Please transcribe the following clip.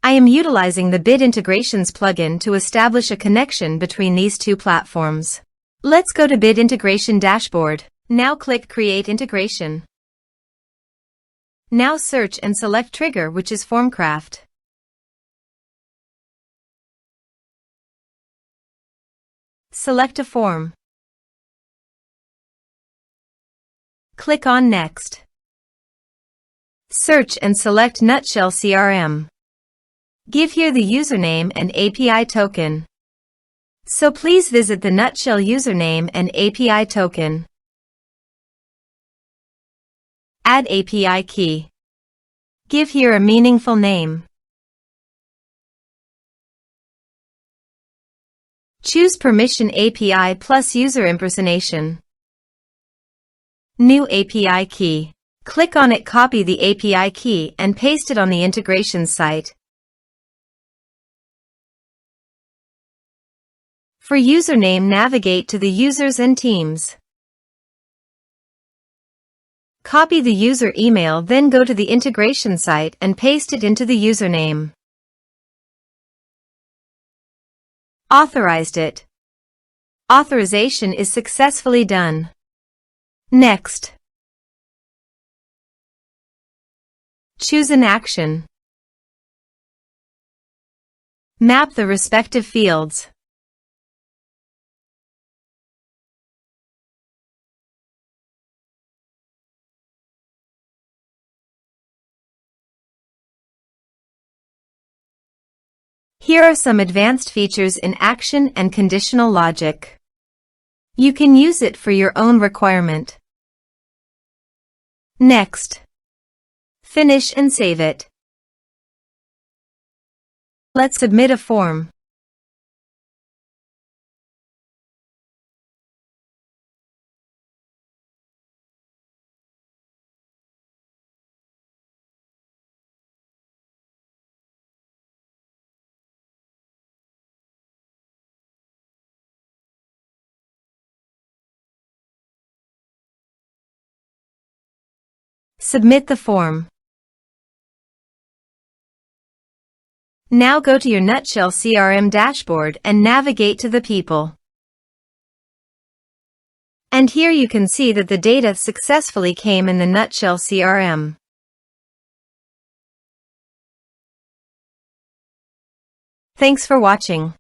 I am utilizing the Bit Integrations plugin to establish a connection between these two platforms. Let's go to Bit Integration Dashboard. Now click Create Integration. Now search and select Trigger, which is FormCraft. Select a form. Click on Next. Search and select Nutshell CRM. Give here the username and API token. So please visit the Nutshell username and API token. Add API key. Give here a meaningful name. Choose Permission API plus User Impersonation. New API key. Click on it, copy the API key and paste it on the integration site. For username, navigate to the users and teams. Copy the user email, then go to the integration site and paste it into the username. Authorized it. Authorization is successfully done. Next. Choose an action. Map the respective fields. Here are some advanced features in action and conditional logic. You can use it for your own requirement. Next. Finish and save it. Let's submit a form. Submit the form. Now go to your Nutshell CRM dashboard and navigate to the people. And here you can see that the data successfully came in the Nutshell CRM. Thanks for watching.